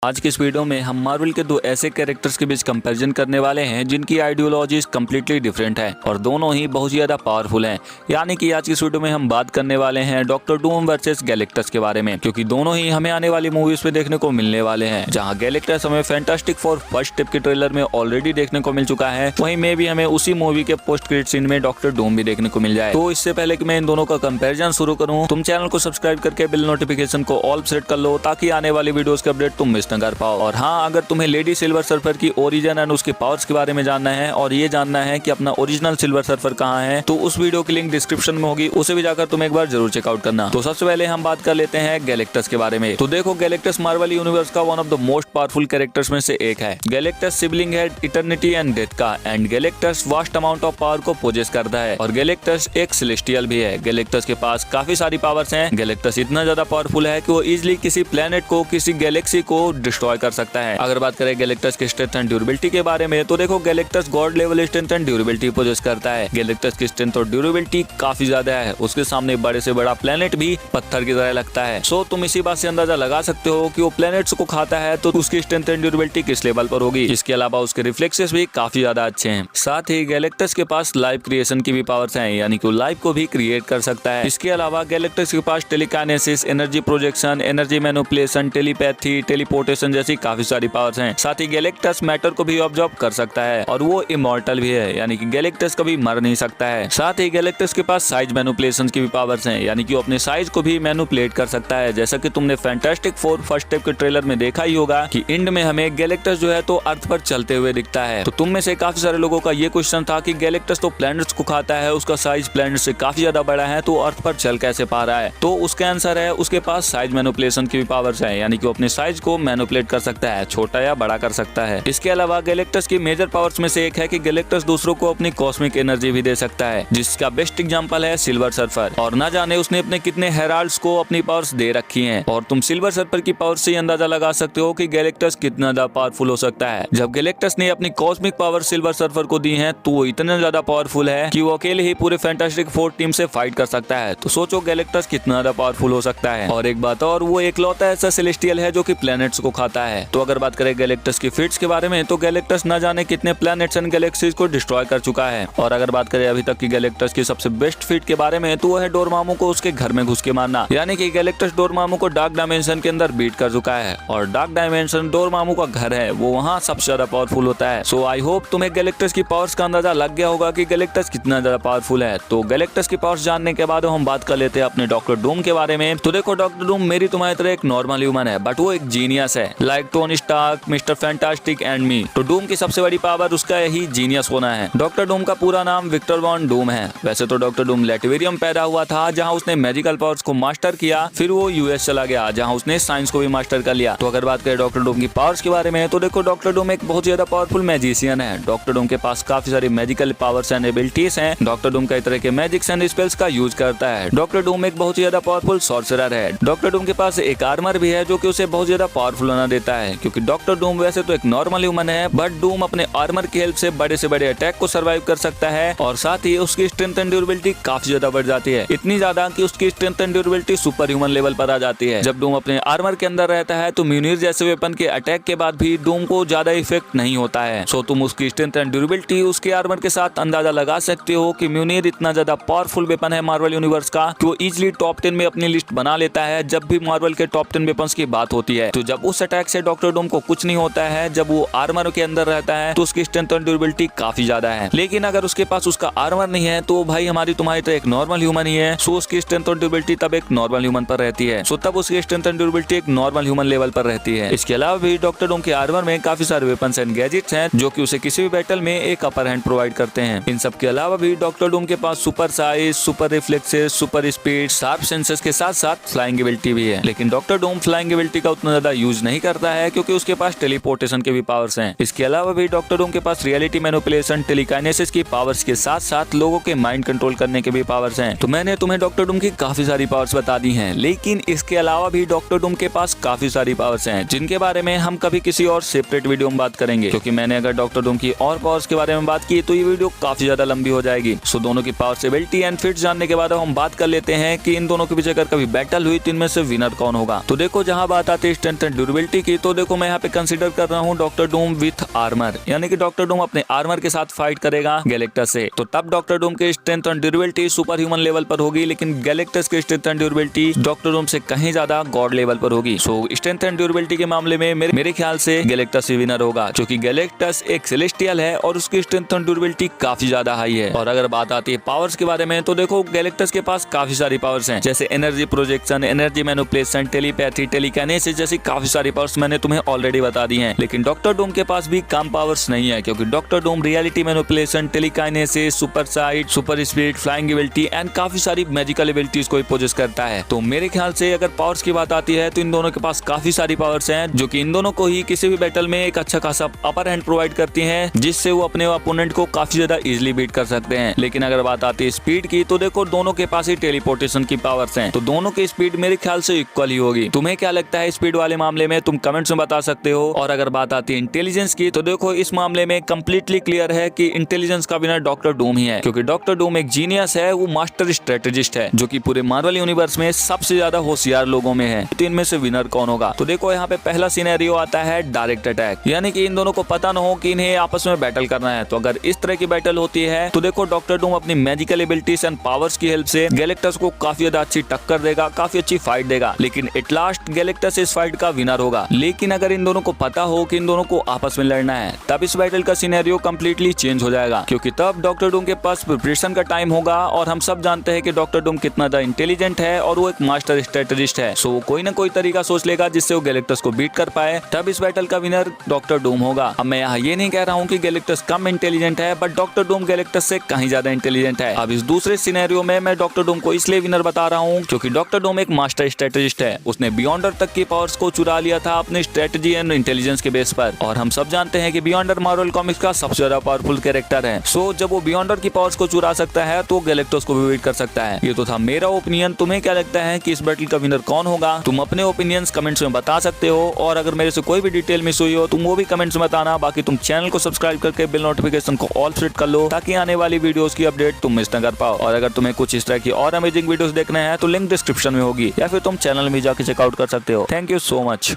आज के इस वीडियो में हम मार्वल के दो ऐसे कैरेक्टर्स के बीच कंपैरिजन करने वाले हैं जिनकी आइडियोलॉजीज कम्प्लीटली डिफरेंट है और दोनों ही बहुत ज्यादा पावरफुल हैं। यानी कि आज की इस वीडियो में हम बात करने वाले हैं डॉक्टर डूम वर्सेस गैलेक्टस के बारे में, क्योंकि दोनों ही हमें आने वाली मूवीज में देखने को मिलने वाले हैं। जहां गैलेक्टस हमें फैंटास्टिक फोर फर्स्ट स्टेप के ट्रेलर में ऑलरेडी देखने को मिल चुका है, वहीं में भी हमें उसी मूवी के पोस्ट क्रेडिट सीन में डॉक्टर डूम भी देखने को मिल जाए। तो इससे पहले कि मैं इन दोनों का कंपेरिजन शुरू करूँ, तुम चैनल को सब्सक्राइब करके बिल नोटिफिकेशन को ऑल सेट कर लो ताकि आने वाली वीडियोस के अपडेट तुम मिस न कर पाओ। और हाँ, अगर तुम्हें लेडी सिल्वर सर्फर की ओरिजिन एंड उसके पावर्स के बारे में जानना है और ये जानना है कि अपना ओरिजिनल सिल्वर सर्फर कहाँ है, तो उस वीडियो की लिंक डिस्क्रिप्शन में होगी, उसे भी जाकर तुम एक बार जरूर चेकआउट करना। तो सबसे पहले हम बात कर लेते हैं गैलेक्टस के बारे में। तो देखो, गैलेक्टस मार्वल यूनिवर्स का one of the most powerful characters में से एक है। गैलेक्टस सिबलिंग है इटर्निटी एंड डेथ का, and Galactus vast amount of power को पोजेस करता है और गैलेक्टस एक सेलेस्टियल भी है। गैलेक्टस के पास काफी सारी पावर्स हैं। गैलेक्टस इतना ज्यादा पावरफुल है कि वो इजिली किसी प्लेनेट को, किसी गैलेक्सी को डिस्ट्रॉय कर सकता है। अगर बात करें गैलेक्टस के स्ट्रेंथ एंड ड्यूरेबिलिटी के बारे में, तो देखो, Galactus god level strength and durability possess करता है। गैलेक्टस की स्ट्रेंथ और ड्यूरेबिलिटी काफी ज्यादा है। उसके सामने बड़े से बड़ा प्लेनेट भी पत्थर की तरह लगता है। सो तुम इसी बात से अंदाजा लगा सकते हो कि वो प्लेनेट्स को खाता है तो उसकी स्ट्रेंथ एंड ड्यूरेबिलिटी किस लेवल पर होगी। इसके अलावा उसके रिफ्लेक्सेस भी काफी ज्यादा अच्छे हैं। साथ ही गैलेक्टस के पास लाइफ क्रिएशन की भी पावर्स हैं, यानी कि लाइफ को भी क्रिएट कर सकता है। इसके अलावा गैलेक्टस के पास telekinesis, energy projection, energy manipulation, telepathy, teleportation जैसी काफी सारी पावर्स हैं। साथ ही गैलेक्टस मैटर को भी ऑब्जर्व कर सकता है और वो इमॉर्टल भी है, यानी कि गैलेक्टस कभी मर नहीं सकता है। साथ ही गैलेक्टस के पास साइज मैनिपुलेशन की भी पावर्स हैं, यानी कि वो अपने साइज को भी मैनिपुलेट कर सकता है। जैसा कि तुमने फैंटास्टिक फोर फर्स्ट स्टेप के ट्रेलर में देखा ही होगा कि एंड में हमें गैलेक्टस जो है तो अर्थ पर चलते हुए दिखता है। तो तुम में से काफी सारे लोगों का ये क्वेश्चन था कि गैलेक्टस तो प्लैनेट्स को खाता है, उसका साइज प्लैनेट से काफी ज्यादा बड़ा है, तो अर्थ पर चल कैसे पा रहा है? तो उसका आंसर है, उसके पास साइज मैनिपुलेशन की भी पावर्स है, यानी कि वो अपने साइज को मैनिपुलेट कर सकता है, छोटा या बड़ा कर सकता है। इसके अलावा गैलेक्टस की मेजर पावर्स में से एक है कि गैलेक्टस दूसरों को अपनी कॉस्मिक एनर्जी भी दे सकता है, जिसका बेस्ट एग्जांपल है सिल्वर सर्फर। और ना जाने उसने अपने कितने हेराल्ड्स को अपनी पावर्स दे रखी हैं। और तुम सिल्वर सर्फर की पावर से अंदाजा लगा सकते हो कि गैलेक्टस कितना ज्यादा पावरफुल हो सकता है। जब गैलेक्टस ने अपनी कॉस्मिक पावर सिल्वर सर्फर को दी है, तो वो इतना ज्यादा पावरफुल है कि वो अकेले ही पूरे फैंटास्टिक फोर टीम से फाइट कर सकता है। तो सोचो गैलेक्टस कितना ज्यादा पावरफुल हो सकता है। और एक बात और, वो एकलौता ऐसा सेलेस्टियल है जो कि प्लैनेट्स को खाता है। तो अगर बात करें गैलेक्टस की फीट्स के बारे में, तो गैलेक्टस न जाने कितने प्लैनेट्स एंड गैलेक्सीज को डिस्ट्रॉय कर चुका है। और अगर बात करें अभी तक की गैलेक्टस की सबसे बेस्ट फीट के बारे में, तो वो है डोरमामू को उसके घर में घुस के मारना, यानी कि गैलेक्टस डोरमामू को डार्क डायमेंशन के अंदर बीट कर चुका है। और डार्क डायमेंशन डोरमामू का घर है, वो वहाँ सबसे ज्यादा पावरफुल होता है। सो आई होप तुम्हें गैलेक्टस की पावर्स का अंदाजा लग गया होगा कि गैलेक्टस कितना ज्यादा पावरफुल है। तो गैलेक्टस की पावर्स जानने के बाद हम बात कर लेते हैं अपने डॉक्टर डूम के बारे में। तो देखो, डॉक्टर डूम मेरी तुम्हारी तरह एक नॉर्मल ह्यूमन है, बट वो एक जीनियस है, like Tony Stark, Mister Fantastic and me. तो डूम की सबसे बड़ी पावर उसका यही जीनियस होना है। डॉक्टर डूम का पूरा नाम विक्टर वॉन डूम है। वैसे तो डॉक्टर डूम लेटिवेरियम पैदा हुआ था, जहां उसने मैजिकल पावर्स को मास्टर किया, फिर वो यूएस चला गया, जहां उसने साइंस को भी मास्टर कर लिया। तो अगर बात करें डॉक्टर डूम की पावर्स के बारे में, तो देखो, डॉक्टर डूम एक बहुत ज्यादा पावरफुल मैजिशियन है। डॉक्टर डूम के पास काफी सारी मैजिकल पावर्स एंड एबिलिटीज हैं। डॉक्टर डूम कई तरह के मैजिक्स एंड स्पेल्स का यूज करता है। डॉक्टर डूम एक बहुत ज्यादा पावरफुल सॉर्सरर है। डॉक्टर डूम के पास एक आर्मर भी है जो कि उसे बहुत ज्यादा पावरफुल बना देता है, क्योंकि डॉक्टर डूम वैसे तो एक नॉर्मल ह्यूमन है, बट डूम अपने आर्मर की हेल्प से बड़े से बड़े अटैक को सर्वाइव कर सकता है। और साथ ही उसकी स्ट्रेंथ एंड ड्यूरेबिलिटी काफी ज्यादा बढ़ जाती है, इतनी ज्यादा कि उसकी strength and durability super human level पर आ जाती है। जब डूम अपने आर्मर के अंदर रहता है, तो म्यूनिर जैसे वेपन के अटैक के बाद भी डूम को ज्यादा इफेक्ट नहीं होता है। सो तुम उसकी स्ट्रेंथ एंड ड्यूरेबिलिटी उसके आर्मर के साथ अंदाजा लगा सकते हो कि म्यूनिर इतना ज्यादा पावरफुल वेपन है मार्वल यूनिवर्स का कि वो इजिली टॉप 10 में अपनी लिस्ट बना लेता है जब भी मार्वल के टॉप 10 वेपन्स की बात होती है। तो जब उस अटैक से डॉक्टर डूम को कुछ नहीं होता है, जब वो आर्मर के अंदर रहता है, तो उसकी स्ट्रेंथ एंड ड्यूरेबिलिटी काफी ज्यादा है। लेकिन अगर उसके पास उसका आर्मर नहीं है, तो भाई हमारी तुम्हारी तो एक नॉर्मल ह्यूमन ही है। सो उसकी स्ट्रेंथ और ड्यूरेबिलिटी तब एक नॉर्मल ह्यूमन पर रहती है। सो तब उसकी स्ट्रेंथ एंड ड्यूरेबिलिटी एक नॉर्मल ह्यूमन लेवल पर रहती है। इसके अलावा भी डॉक्टर डूम के आर्मर में काफी सारे वेपन्स एंड गैजेट्स हैं जो कि उसे किसी भी बैटल में एक अपर हैंड प्रोवाइड करते हैं। इन सब के अलावा भी डॉक्टर डूम के पास super size, super reflexes, super speed, sharp senses के साथ साथ फ्लाइंग एबिलिटी भी है। लेकिन डॉक्टर डूम फ्लाइंग एबिलिटी का उतना ज्यादा यूज नहीं करता है, क्योंकि उसके पास टेलीपोर्टेशन के भी पावर्स हैं। इसके अलावा भी डॉक्टर डूम के पास रियलिटी मैनिपुलेशन, टेलीकाइनेसिस की पावर्स के साथ साथ लोगों के माइंड कंट्रोल करने के भी पावर्स हैं। तो मैंने तुम्हें डॉक्टर डूम की काफी सारी पावर्स बता दी हैं, लेकिन इसके अलावा भी डॉक्टर डूम के पास काफी सारी पावर्स हैं, जिनके बारे में हम कभी किसी और सेपरेट वीडियो में बात करेंगे। क्योंकि मैंने अगर डॉक्टर डूम की और पावर्स के बारे में बात की तो ये वीडियो काफी ज्यादा लंबी हो जाएगी। सो दोनों की पावर्स, एबिलिटी एंड फिट्स जानने के बाद हम बात कर लेते हैं कि इन दोनों के बीच अगर कभी बैटल हुई तो इनमें से विनर कौन होगा। तो देखो, जहां बात आती है स्ट्रेंथ एंड ड्यूरेबिलिटी की, तो देखो मैं यहाँ पे कंसीडर कर रहा हूँ डॉक्टर डूम विथ आर्मर, यानी कि डॉक्टर डूम अपने आर्मर के साथ फाइट करेगा गैलेक्टस से। तो तब डॉक्टर डूम की स्ट्रेंथ और ड्यूरेबिलिटी सुपर ह्यूमन लेवल पर होगी, लेकिन गैलेक्टस की strength and durability doctor Doom से कहीं ज्यादा गॉड लेवल पर होगी। सो स्ट्रेंथ एंड ड्यूरेबिलिटी के मामले में मेरे ख्याल से गैलेक्टस ही विनर होगा, क्योंकि गैलेक्टस एक सेलेस्टियल है और उसकी स्ट्रेंथ एंड ड्यूरेबिलिटी काफी ज्यादा हाई है। और अगर बात आती है पावर्स के बारे में, तो देखो गैलेक्टस के पास काफी सारी पावर्स हैं, जैसे energy projection, energy manipulation, telepathy, telekinesis जैसी काफी सारी पावर्स मैंने तुम्हें ऑलरेडी बता दी हैं। लेकिन डॉक्टर डूम के पास भी कम पावर्स नहीं है, क्योंकि Doctor Doom reality manipulation, telekinesis, super sight, super speed, flying ability and काफी सारी मैजिकल एबिलिटीज को पोजेस करता है। तो मेरे ख्याल से अगर पावर्स की बात आती है तो इन दोनों के पास काफी सारी पावर्स हैं, जो कि इन दोनों को ही किसी भी बैटल में एक अच्छा खासा अपर हैंड प्रोवाइड करती हैं, जिससे वो अपने अपोनेंट को काफी ज्यादा इजीली बीट कर सकते हैं। लेकिन अगर बात आती है स्पीड की, तो देखो दोनों के पास ही टेलीपोर्टेशन की पावर्स हैं, तो दोनों की स्पीड मेरे ख्याल से इक्वल ही होगी। तुम्हें क्या लगता है स्पीड वाले मामले में, तुम कमेंट्स में बता सकते हो। और अगर बात आती है इंटेलिजेंस की, तो देखो इस मामले में कंप्लीटली क्लियर है कि इंटेलिजेंस का विनर डॉक्टर डूम ही है, क्योंकि डॉक्टर डूम एक जीनियस है, वो मास्टर स्ट्रेटेजिस्ट है, जो कि पूरे मार्वल यूनिवर्स में सबसे ज्यादा होशियार लोगों में है। तो इनमें से विनर कौन होगा? तो देखो यहाँ पे पहला सिनेरियो आता है डायरेक्ट अटैक, यानी कि इन दोनों को पता न हो कि इन्हें आपस में बैटल करना है। तो अगर इस तरह की बैटल होती है, तो देखो डॉक्टर डूम अपनी मैजिकल एबिलिटीज एंड पावर्स की हेल्प से गैलेक्टस को काफी ज्यादा अच्छी टक्कर देगा, काफी अच्छी फाइट देगा, लेकिन एट लास्ट गैलेक्टस इस फाइट का विनर होगा। लेकिन अगर इन दोनों को पता हो कि इन दोनों को आपस में लड़ना है, तब इस बैटल का सिनेरियो कंप्लीटली चेंज हो जाएगा, क्योंकि तब डॉक्टर डूम के पास प्रिपरेशन का टाइम होगा। और हम सब जानते हैं कि डॉक्टर डूम कितना ज्यादा इंटेलिजेंट है और वो एक मास्टर स्ट्रेटेजिस्ट है। सो वो कोई ना कोई तरीका सोच लेगा जिससे वो गैलेक्टस को बीट कर पाए, तब इस बैटल का विनर डॉक्टर डूम होगा। अब मैं यहाँ ये नहीं कह रहा हूँ कि गैलेक्टस कम इंटेलिजेंट है, बट डॉक्टर डूम गैलेक्टस से कहीं ज्यादा इंटेलिजेंट है। अब इस दूसरे सिनेरियो में मैं डॉक्टर डूम को इसलिए विनर बता रहा हूँ क्योंकि डॉक्टर डूम एक मास्टर स्ट्रेटेजिस्ट है। उसने बियॉन्डर तक की पावर्स को चुरा लिया था अपने स्ट्रेटजी एंड इंटेलिजेंस के बेस पर, और हम सब जानते हैं कि बियॉन्डर मार्वल कॉमिक्स का सबसे ज्यादा पावरफुल कैरेक्टर है। सो जब वो बियॉन्डर की पावर्स को चुरा सकता है, तो गैलेक्टस को भी बीट कर सकता है। ये तो था मेरा ओपिनियन। तुम्हें क्या लगता है कि इस बैटल का विनर कौन होगा? तुम अपने ओपिनियंस कमेंट्स में बता सकते हो, और अगर मेरे से कोई भी डिटेल मिस हुई हो, तुम वो भी कमेंट्स में बताना। बाकी तुम चैनल को सब्सक्राइब करके बिल नोटिफिकेशन को ऑल सेट कर लो, ताकि आने वाली वीडियोस की अपडेट तुम मिस न कर पाओ। और अगर तुम्हें कुछ इस तरह की और अमेजिंग वीडियोस देखना है, तो लिंक डिस्क्रिप्शन में होगी, या फिर तुम चैनल में जाके चेकआउट कर सकते हो। Thank you so much.